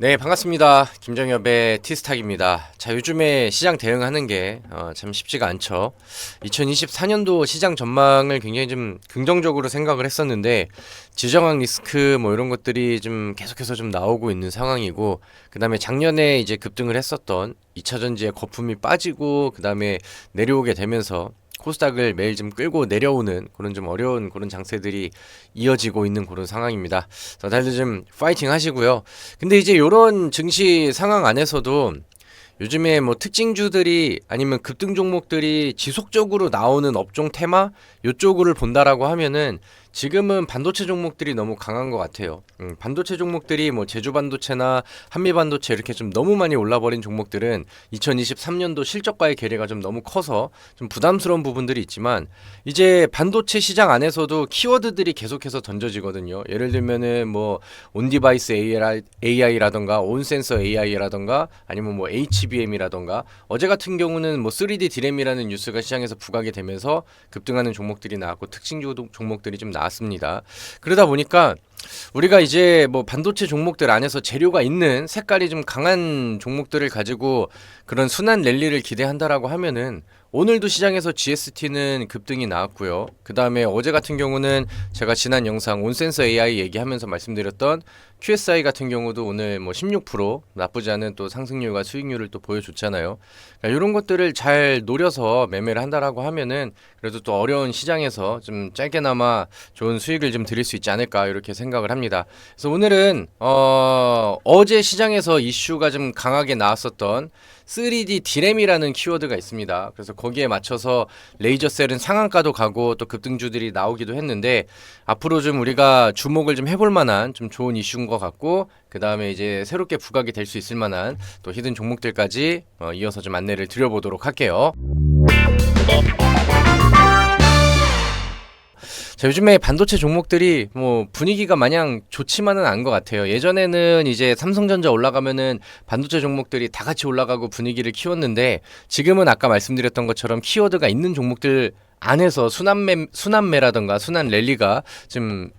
네, 반갑습니다. 김정엽의 티스탁입니다. 자, 요즘에 시장 대응하는 게 참 쉽지가 않죠. 2024년도 시장 전망을 굉장히 좀 긍정적으로 생각을 했었는데 지정학 리스크 뭐 이런 것들이 좀 계속해서 좀 나오고 있는 상황이고, 그다음에 작년에 이제 급등을 했었던 2차전지의 거품이 빠지고 그다음에 내려오게 되면서 코스닥을 매일 좀 끌고 내려오는 그런 좀 어려운 그런 장세들이 이어지고 있는 그런 상황입니다. 다들 좀 파이팅 하시고요. 근데 이제 이런 증시 상황 안에서도 요즘에 뭐 특징주들이 아니면 급등 종목들이 지속적으로 나오는 업종 테마 요쪽을 본다라고 하면은 지금은 반도체 종목들이 너무 강한 것 같아요. 반도체 종목들이 뭐 제주 반도체나 한미 반도체 이렇게 좀 너무 많이 올라버린 종목들은 2023년도 실적과의 괴리가 좀 너무 커서 좀 부담스러운 부분들이 있지만, 이제 반도체 시장 안에서도 키워드들이 계속해서 던져지거든요. 예를 들면은 뭐 온디바이스 AI라던가 온센서 AI라던가 아니면 뭐 HBM이라던가, 어제 같은 경우는 뭐 3D 디램이라는 뉴스가 시장에서 부각이 되면서 급등하는 종목들이 나왔고 특징주 종목들이 좀 나왔습니다. 그러다 보니까 우리가 이제 뭐 반도체 종목들 안에서 재료가 있는 색깔이 좀 강한 종목들을 가지고 그런 순환 랠리를 기대한다라고 하면은, 오늘도 시장에서 GST는 급등이 나왔고요. 그 다음에 어제 같은 경우는 제가 지난 영상 온센서 AI 얘기하면서 말씀드렸던 QSI 같은 경우도 오늘 뭐 16% 나쁘지 않은 또 상승률과 수익률을 또 보여줬잖아요. 그러니까 이런 것들을 잘 노려서 매매를 한다라고 하면은 그래도 또 어려운 시장에서 좀 짧게나마 좋은 수익을 좀 드릴 수 있지 않을까 이렇게 생각을 합니다. 그래서 오늘은 어제 시장에서 이슈가 좀 강하게 나왔었던 3D 디램이라는 키워드가 있습니다. 그래서 거기에 맞춰서 레이저셀은 상한가도 가고 또 급등주들이 나오기도 했는데, 앞으로 좀 우리가 주목을 좀 해볼 만한 좀 좋은 이슈인 것 같고, 그 다음에 이제 새롭게 부각이 될 수 있을 만한 또 히든 종목들까지 이어서 좀 안내를 드려보도록 할게요. 자, 요즘에 반도체 종목들이 뭐 분위기가 마냥 좋지만은 않은 것 같아요. 예전에는 이제 삼성전자 올라가면은 반도체 종목들이 다 같이 올라가고 분위기를 키웠는데, 지금은 아까 말씀드렸던 것처럼 키워드가 있는 종목들 안에서 순환매라던가 순환 랠리가 좀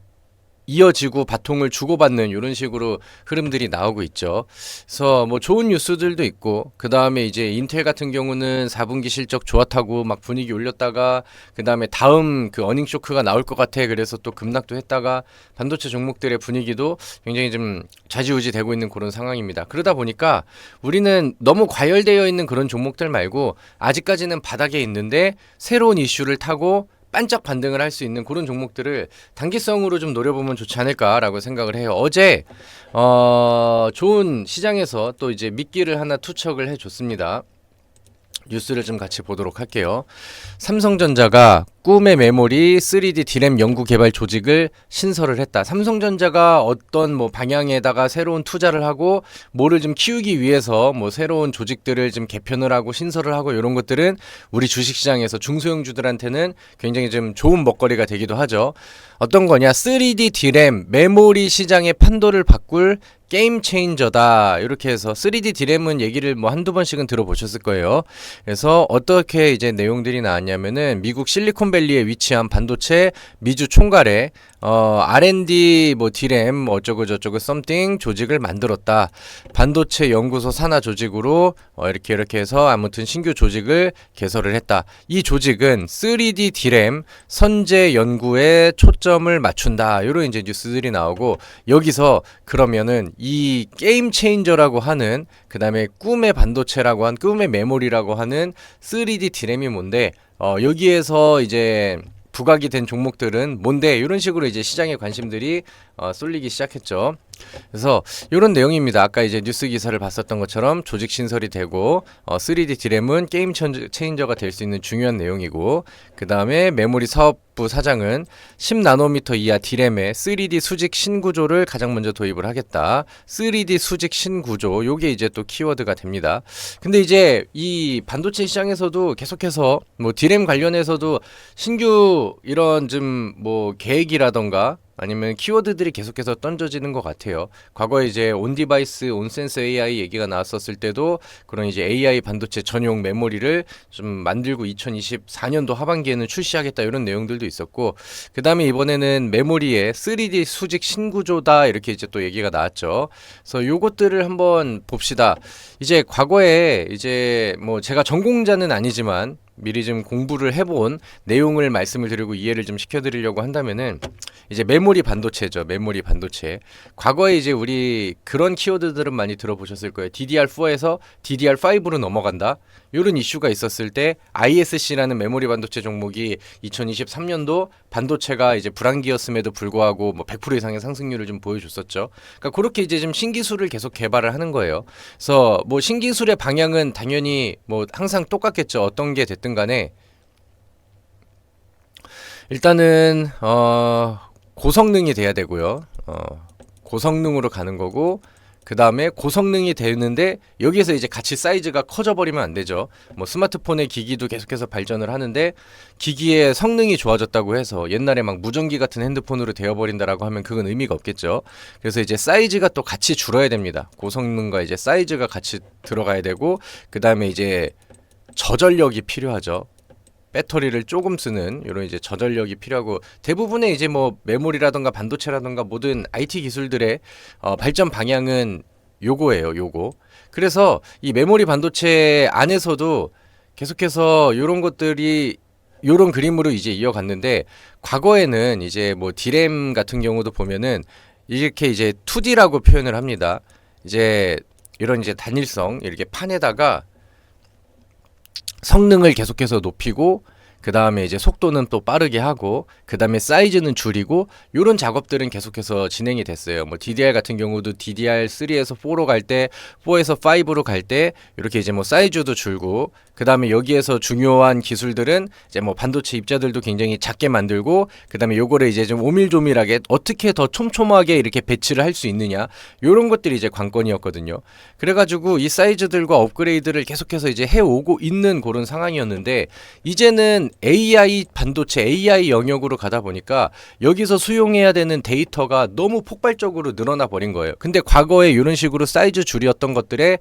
이어지고 바통을 주고받는 이런 식으로 흐름들이 나오고 있죠. 그래서 뭐 좋은 뉴스들도 있고, 그 다음에 이제 인텔 같은 경우는 4분기 실적 좋았다고 막 분위기 올렸다가, 그 다음에 다음 그 어닝 쇼크가 나올 것 같아 그래서 또 급락도 했다가, 반도체 종목들의 분위기도 굉장히 좀 좌지우지 되고 있는 그런 상황입니다. 그러다 보니까 우리는 너무 과열되어 있는 그런 종목들 말고 아직까지는 바닥에 있는데 새로운 이슈를 타고 반짝 반등을 할 수 있는 그런 종목들을 단기성으로 좀 노려보면 좋지 않을까라고 생각을 해요. 어제 좋은 시장에서 또 이제 미끼를 하나 투척을 해줬습니다. 뉴스를 좀 같이 보도록 할게요. 삼성전자가 꿈의 메모리 3D 디램 연구 개발 조직을 신설을 했다. 삼성전자가 어떤 뭐 방향에다가 새로운 투자를 하고 뭐를 좀 키우기 위해서 뭐 새로운 조직들을 좀 개편을 하고 신설을 하고, 이런 것들은 우리 주식시장에서 중소형주들한테는 굉장히 좀 좋은 먹거리가 되기도 하죠. 어떤 거냐? 3D 디램 메모리 시장의 판도를 바꿀 게임 체인저다. 이렇게 해서 3D 디램은 얘기를 뭐 한두 번씩은 들어보셨을 거예요. 그래서 어떻게 이제 내용들이 나왔냐면은, 미국 실리콘밸리에 위치한 반도체 미주 총괄에 R&D 뭐 디램 어쩌고 저쩌고 썸띵 조직을 만들었다. 반도체 연구소 산하 조직으로 이렇게 해서 아무튼 신규 조직을 개설을 했다. 이 조직은 3D 디램 선제 연구에 초점을 맞춘다. 이런 이제 뉴스들이 나오고, 여기서 그러면은 이 게임 체인저라고 하는, 그 다음에 꿈의 반도체라고 한, 꿈의 메모리라고 하는 3D 디램이 뭔데, 여기에서 이제 부각이 된 종목들은 뭔데, 이런 식으로 이제 시장의 관심들이 쏠리기 시작했죠. 그래서 이런 내용입니다. 아까 이제 뉴스 기사를 봤었던 것처럼 조직 신설이 되고 3D 디램은 게임 체인저가 될 수 있는 중요한 내용이고, 그 다음에 메모리 사업부 사장은 10나노미터 이하 디램의 3D 수직 신구조를 가장 먼저 도입을 하겠다. 3D 수직 신구조, 요게 이제 또 키워드가 됩니다. 근데 이제 이 반도체 시장에서도 계속해서 뭐 디램 관련해서도 신규 이런 좀 뭐 계획이라던가 아니면 키워드들이 계속해서 던져지는 것 같아요. 과거에 이제 온디바이스, 온센서 AI 얘기가 나왔었을 때도 그런 이제 AI 반도체 전용 메모리를 좀 만들고 2024년도 하반기에는 출시하겠다 이런 내용들도 있었고, 그 다음에 이번에는 메모리에 3D 수직 신구조다 이렇게 이제 또 얘기가 나왔죠. 그래서 요것들을 한번 봅시다. 이제 과거에 이제 뭐 제가 전공자는 아니지만 미리 좀 공부를 해본 내용을 말씀을 드리고 이해를 좀 시켜드리려고 한다면은, 이제 메모리 반도체죠. 메모리 반도체. 과거에 이제 우리 그런 키워드들은 많이 들어보셨을 거예요. DDR4에서 DDR5로 넘어간다. 이런 이슈가 있었을 때 ISC라는 메모리 반도체 종목이 2023년도 반도체가 이제 불황기였음에도 불구하고 뭐 100% 이상의 상승률을 좀 보여줬었죠. 그러니까 그렇게 이제 좀 신기술을 계속 개발을 하는 거예요. 그래서 뭐 신기술의 방향은 당연히 뭐 항상 똑같겠죠. 어떤 게 됐든 간에 일단은 고성능이 돼야 되고요. 고성능으로 가는 거고, 그 다음에 고성능이 되는데 여기에서 이제 같이 사이즈가 커져 버리면 안 되죠. 뭐 스마트폰의 기기도 계속해서 발전을 하는데 기기의 성능이 좋아졌다고 해서 옛날에 막 무전기 같은 핸드폰으로 되어버린다라고 하면 그건 의미가 없겠죠. 그래서 이제 사이즈가 또 같이 줄어야 됩니다. 고성능과 이제 사이즈가 같이 들어가야 되고, 그 다음에 이제 저전력이 필요하죠. 배터리를 조금 쓰는 이런 이제 저전력이 필요하고, 대부분의 이제 뭐 메모리라던가 반도체라던가 모든 IT 기술들의 발전 방향은 요거예요, 요거. 그래서 이 메모리 반도체 안에서도 계속해서 요런 것들이 요런 그림으로 이제 이어갔는데, 과거에는 이제 뭐 디램 같은 경우도 보면은 이렇게 이제 2D라고 표현을 합니다. 이제 이런 이제 단일성 이렇게 판에다가 성능을 계속해서 높이고, 그 다음에 이제 속도는 또 빠르게 하고, 그 다음에 사이즈는 줄이고, 요런 작업들은 계속해서 진행이 됐어요. 뭐 DDR 같은 경우도 DDR3에서 4로 갈 때, 4에서 5로 갈 때 이렇게 이제 뭐 사이즈도 줄고, 그 다음에 여기에서 중요한 기술들은 이제 뭐 반도체 입자들도 굉장히 작게 만들고, 그 다음에 요거를 이제 좀 오밀조밀하게 어떻게 더 촘촘하게 이렇게 배치를 할 수 있느냐, 요런 것들이 이제 관건이었거든요. 그래가지고 이 사이즈들과 업그레이드를 계속해서 이제 해오고 있는 그런 상황이었는데, 이제는 AI 반도체, AI 영역으로 가다 보니까 여기서 수용해야 되는 데이터가 너무 폭발적으로 늘어나 버린 거예요. 근데 과거에 이런 식으로 사이즈 줄이었던 것들의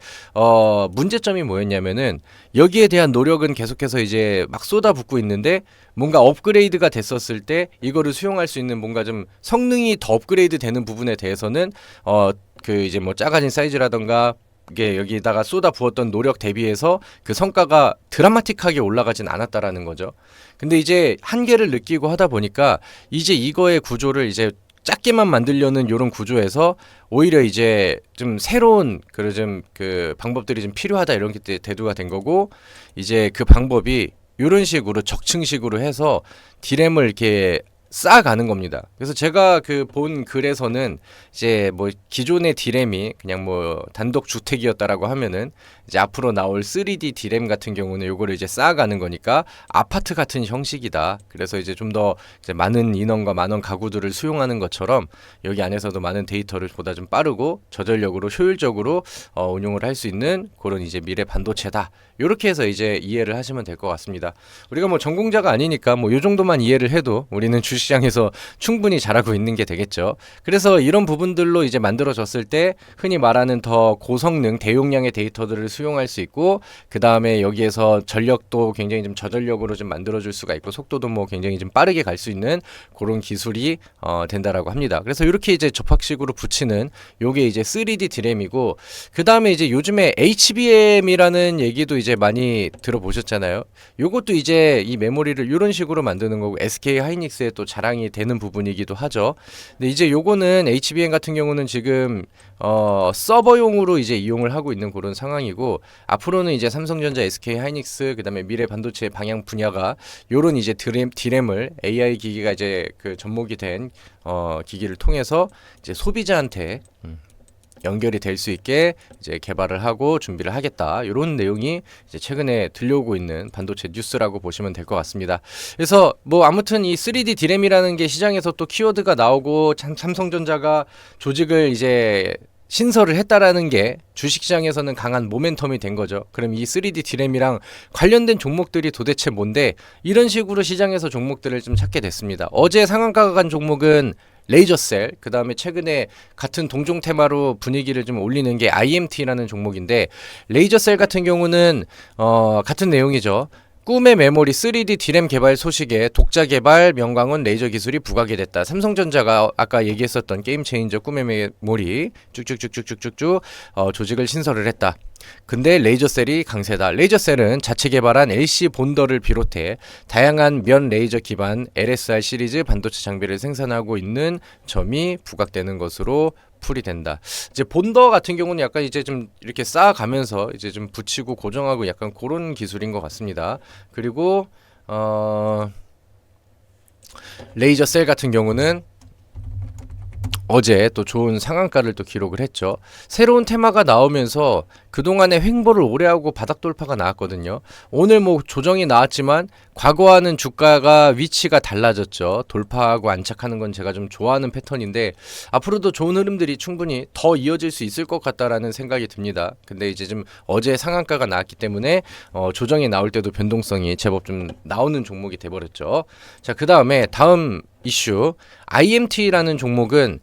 문제점이 뭐였냐면은, 여기에 대한 노력은 계속해서 이제 막 쏟아붓고 있는데, 뭔가 업그레이드가 됐었을 때 이거를 수용할 수 있는 뭔가 좀 성능이 더 업그레이드 되는 부분에 대해서는 그 이제 뭐 작아진 사이즈라던가 이게 여기다가 쏟아 부었던 노력 대비해서 그 성과가 드라마틱하게 올라가진 않았다라는 거죠. 근데 이제 한계를 느끼고 하다 보니까 이제 이거의 구조를 이제 작게만 만들려는 요런 구조에서 오히려 이제 좀 새로운 그 방법들이 좀 필요하다 이런 게 대두가 된 거고, 이제 그 방법이 요런 식으로 적층식으로 해서 디램을 이렇게 쌓아가는 겁니다. 그래서 제가 그 본 글에서는 이제 뭐 기존의 디램이 그냥 뭐 단독 주택이었다라고 하면은, 이제 앞으로 나올 3D 디램 같은 경우는 요거를 이제 쌓아가는 거니까 아파트 같은 형식이다. 그래서 이제 좀 더 이제 많은 인원과 많은 가구들을 수용하는 것처럼 여기 안에서도 많은 데이터를 보다 좀 빠르고 저전력으로 효율적으로 운용을 할 수 있는 그런 이제 미래 반도체다. 요렇게 해서 이제 이해를 하시면 될 것 같습니다. 우리가 뭐 전공자가 아니니까 뭐 요 정도만 이해를 해도 우리는 주시장에서 충분히 잘하고 있는 게 되겠죠. 그래서 이런 부분들로 이제 만들어졌을 때 흔히 말하는 더 고성능 대용량의 데이터들을 수용할 수 있고, 그 다음에 여기에서 전력도 굉장히 좀 저전력으로 좀 만들어줄 수가 있고, 속도도 뭐 굉장히 좀 빠르게 갈 수 있는 그런 기술이 된다라고 합니다. 그래서 이렇게 이제 접합식으로 붙이는 요게 이제 3D 디램이고, 그 다음에 이제 요즘에 HBM이라는 얘기도 이제 많이 들어보셨잖아요. 요것도 이제 이 메모리를 이런 식으로 만드는 거고, SK 하이닉스의 또 자랑이 되는 부분이기도 하죠. 근데 이제 요거는 HBM 같은 경우는 지금 서버용으로 이제 이용을 하고 있는 그런 상황이고, 앞으로는 이제 삼성전자, SK 하이닉스, 그다음에 미래 반도체 방향 분야가 요런 이제 디램을 AI 기기가 이제 그 접목이 된 기기를 통해서 이제 소비자한테 연결이 될 수 있게 이제 개발을 하고 준비를 하겠다. 이런 내용이 이제 최근에 들려오고 있는 반도체 뉴스라고 보시면 될 것 같습니다. 그래서 뭐 아무튼 이 3D 디램이라는 게 시장에서 또 키워드가 나오고, 삼성전자가 조직을 이제 신설을 했다라는 게 주식시장에서는 강한 모멘텀이 된 거죠. 그럼 이 3D 디램이랑 관련된 종목들이 도대체 뭔데, 이런 식으로 시장에서 종목들을 좀 찾게 됐습니다. 어제 상한가가 간 종목은 레이저셀, 그 다음에 최근에 같은 동종 테마로 분위기를 좀 올리는 게 IMT라는 종목인데, 레이저셀 같은 경우는 같은 내용이죠. 꿈의 메모리 3D D램 개발 소식에 독자 개발 명광원 레이저 기술이 부각이 됐다. 삼성전자가 아까 얘기했었던 게임 체인저 꿈의 메모리 쭉쭉쭉쭉쭉쭉 조직을 신설을 했다. 근데 레이저셀이 강세다. 레이저셀은 자체 개발한 LC 본더를 비롯해 다양한 면 레이저 기반 LSR 시리즈 반도체 장비를 생산하고 있는 점이 부각되는 것으로 풀이된다. 이제 본더 같은 경우는 약간 이제 좀 이렇게 쌓아가면서 이제 좀 붙이고 고정하고 약간 그런 기술인 것 같습니다. 그리고 레이저셀 같은 경우는 어제 또 좋은 상한가를 또 기록을 했죠. 새로운 테마가 나오면서 그동안에 횡보를 오래하고 바닥 돌파가 나왔거든요. 오늘 뭐 조정이 나왔지만 과거와는 주가가 위치가 달라졌죠. 돌파하고 안착하는 건 제가 좀 좋아하는 패턴인데 앞으로도 좋은 흐름들이 충분히 더 이어질 수 있을 것 같다라는 생각이 듭니다. 근데 이제 좀 어제 상한가가 나왔기 때문에 조정이 나올 때도 변동성이 제법 좀 나오는 종목이 돼버렸죠. 자, 그 다음에 다음 이슈 IMT라는 종목은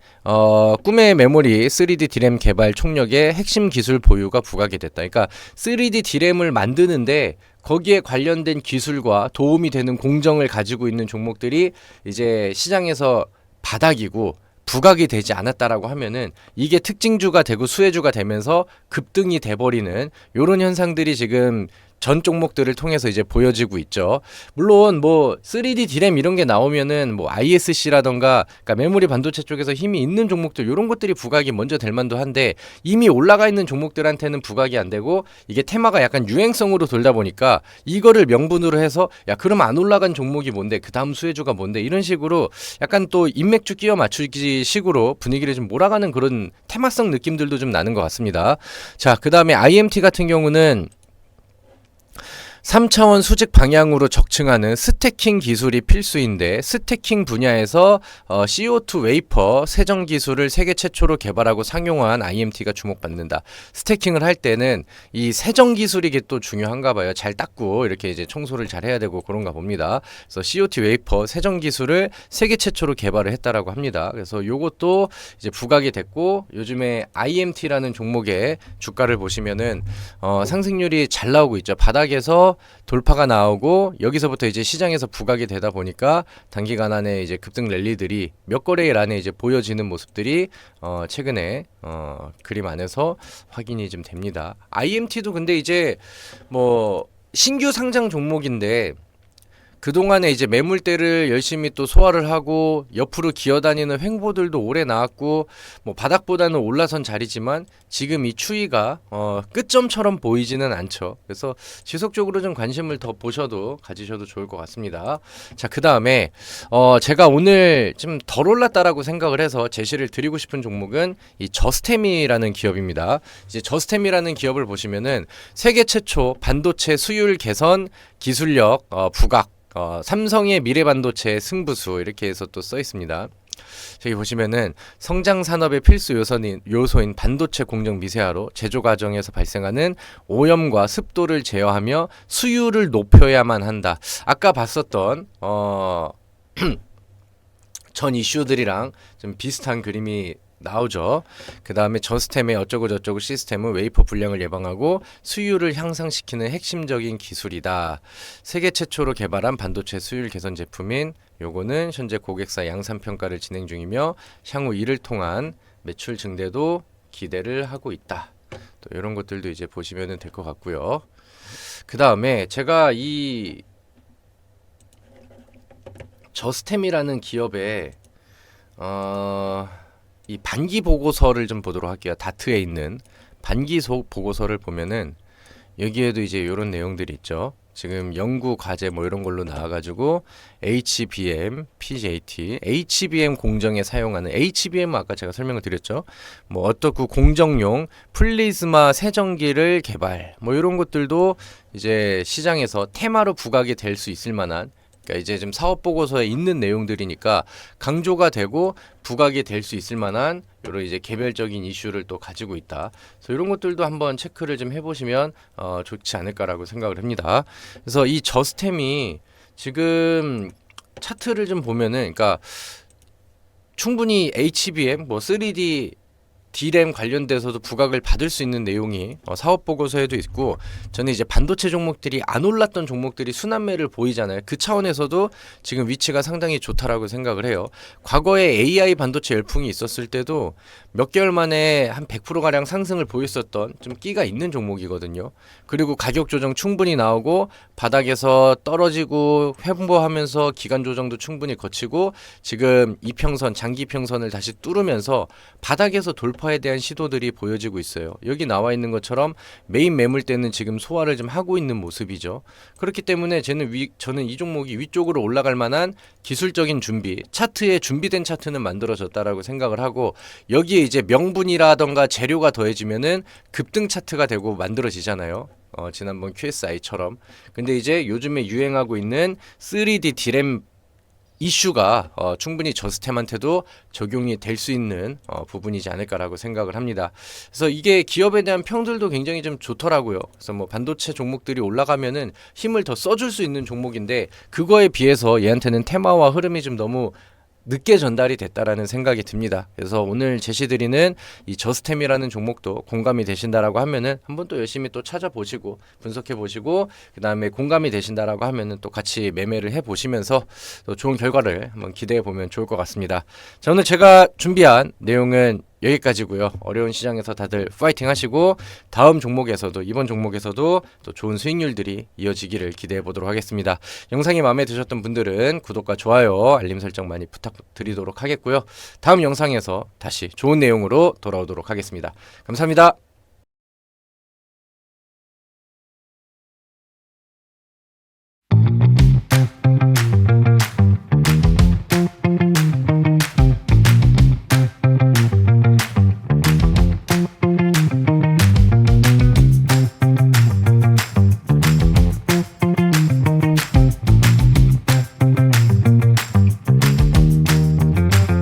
꿈의 메모리 3D D램 개발 총력의 핵심 기술 보유가 부각이 됐다. 그러니까 3D D램을 만드는데 거기에 관련된 기술과 도움이 되는 공정을 가지고 있는 종목들이 이제 시장에서 바닥이고 부각이 되지 않았다라고 하면은 이게 특징주가 되고 수혜주가 되면서 급등이 돼버리는 이런 현상들이 지금 전 종목들을 통해서 이제 보여지고 있죠. 물론 뭐 3D D램 이런 게 나오면은 뭐 ISC라던가 그러니까 메모리 반도체 쪽에서 힘이 있는 종목들 이런 것들이 부각이 먼저 될 만도 한데 이미 올라가 있는 종목들한테는 부각이 안 되고 이게 테마가 약간 유행성으로 돌다 보니까 이거를 명분으로 해서 야 그럼 안 올라간 종목이 뭔데 그 다음 수혜주가 뭔데 이런 식으로 약간 또 인맥주 끼워 맞추기 식으로 분위기를 좀 몰아가는 그런 테마성 느낌들도 좀 나는 것 같습니다. 자, 그 다음에 IMT 같은 경우는 3차원 수직 방향으로 적층하는 스태킹 기술이 필수인데 스태킹 분야에서 CO2 웨이퍼 세정 기술을 세계 최초로 개발하고 상용화한 IMT가 주목받는다. 스태킹을 할 때는 이 세정 기술이 또 중요한가 봐요. 잘 닦고 이렇게 이제 청소를 잘 해야 되고 그런가 봅니다. 그래서 CO2 웨이퍼 세정 기술을 세계 최초로 개발을 했다라고 합니다. 그래서 요것도 이제 부각이 됐고 요즘에 IMT라는 종목의 주가를 보시면은 상승률이 잘 나오고 있죠. 바닥에서 돌파가 나오고 여기서부터 이제 시장에서 부각이 되다 보니까 단기간 안에 이제 급등 랠리들이 몇 거래일 안에 이제 보여지는 모습들이 최근에 그림 안에서 확인이 좀 됩니다. IMT도 근데 이제 뭐 신규 상장 종목인데 그동안에 이제 매물대를 열심히 또 소화를 하고 옆으로 기어다니는 횡보들도 오래 나왔고 뭐 바닥보다는 올라선 자리지만 지금 이 추이가 끝점처럼 보이지는 않죠. 그래서 지속적으로 좀 관심을 더 가지셔도 좋을 것 같습니다. 자, 그 다음에 제가 오늘 좀 덜 올랐다라고 생각을 해서 제시를 드리고 싶은 종목은 이 저스템이라는 기업입니다. 이제 저스템이라는 기업을 보시면은 세계 최초 반도체 수율 개선 기술력 부각 삼성의 미래 반도체 승부수 이렇게 해서 또 써 있습니다. 저기 보시면은 성장 산업의 필수 요소인 반도체 공정 미세화로 제조 과정에서 발생하는 오염과 습도를 제어하며 수율을 높여야만 한다. 아까 봤었던 전 이슈들이랑 좀 비슷한 그림이 나오죠. 그 다음에 저스템의 어쩌고저쩌고 시스템은 웨이퍼 불량을 예방하고 수율을 향상시키는 핵심적인 기술이다. 세계 최초로 개발한 반도체 수율 개선 제품인 요거는 현재 고객사 양산 평가를 진행 중이며 향후 이를 통한 매출 증대도 기대를 하고 있다. 또 이런 것들도 이제 보시면 될 것 같고요. 그 다음에 제가 이 저스템이라는 기업에 이 반기 보고서를 좀 보도록 할게요. 다트에 있는 반기 보고서를 보면은 여기에도 이제 이런 내용들이 있죠. 지금 연구 과제 뭐 이런 걸로 나와가지고 HBM, PJT, HBM 공정에 사용하는 HBM은 아까 제가 설명을 드렸죠. 뭐 어떻고 공정용 플리즈마 세정기를 개발 뭐 이런 것들도 이제 시장에서 테마로 부각이 될 수 있을 만한 그러니까 이제 좀 사업 보고서에 있는 내용들이니까 강조가 되고 부각이 될 수 있을 만한 여러 이제 개별적인 이슈를 또 가지고 있다. 그래서 이런 것들도 한번 체크를 좀 해보시면 좋지 않을까라고 생각을 합니다. 그래서 이 저스템이 지금 차트를 좀 보면은, 그러니까 충분히 HBM, 뭐 3D D램 관련돼서도 부각을 받을 수 있는 내용이 사업 보고서에도 있고, 저는 이제 반도체 종목들이 안 올랐던 종목들이 순환매를 보이잖아요. 그 차원에서도 지금 위치가 상당히 좋다라고 생각을 해요. 과거에 AI 반도체 열풍이 있었을 때도 몇 개월 만에 한 100% 가량 상승을 보였었던 좀 끼가 있는 종목이거든요. 그리고 가격 조정 충분히 나오고 바닥에서 떨어지고 회복하면서 기간 조정도 충분히 거치고 지금 이평선, 장기 평선을 다시 뚫으면서 바닥에서 돌파에 대한 시도들이 보여지고 있어요. 여기 나와 있는 것처럼 메인 매물대는 지금 소화를 좀 하고 있는 모습이죠. 그렇기 때문에 저는 이 종목이 위쪽으로 올라갈 만한 기술적인 준비, 차트에 준비된 차트는 만들어졌다라고 생각을 하고, 여기에 이제 명분이라던가 재료가 더해지면은 급등 차트가 되고 만들어지잖아요. 지난번 QSI처럼. 근데 이제 요즘에 유행하고 있는 3D D램 이슈가 충분히 저스템한테도 적용이 될 수 있는 부분이지 않을까라고 생각을 합니다. 그래서 이게 기업에 대한 평들도 굉장히 좀 좋더라고요. 그래서 뭐 반도체 종목들이 올라가면은 힘을 더 써줄 수 있는 종목인데, 그거에 비해서 얘한테는 테마와 흐름이 좀 너무 늦게 전달이 됐다라는 생각이 듭니다. 그래서 오늘 제시드리는 이 저스템이라는 종목도 공감이 되신다라고 하면은 한번 또 열심히 또 찾아보시고 분석해 보시고, 그 다음에 공감이 되신다라고 하면은 또 같이 매매를 해 보시면서 또 좋은 결과를 한번 기대해 보면 좋을 것 같습니다. 자, 오늘 제가 준비한 내용은 여기까지고요. 어려운 시장에서 다들 파이팅 하시고, 다음 종목에서도, 이번 종목에서도 또 좋은 수익률들이 이어지기를 기대해 보도록 하겠습니다. 영상이 마음에 드셨던 분들은 구독과 좋아요, 알림 설정 많이 부탁드리도록 하겠고요. 다음 영상에서 다시 좋은 내용으로 돌아오도록 하겠습니다. 감사합니다.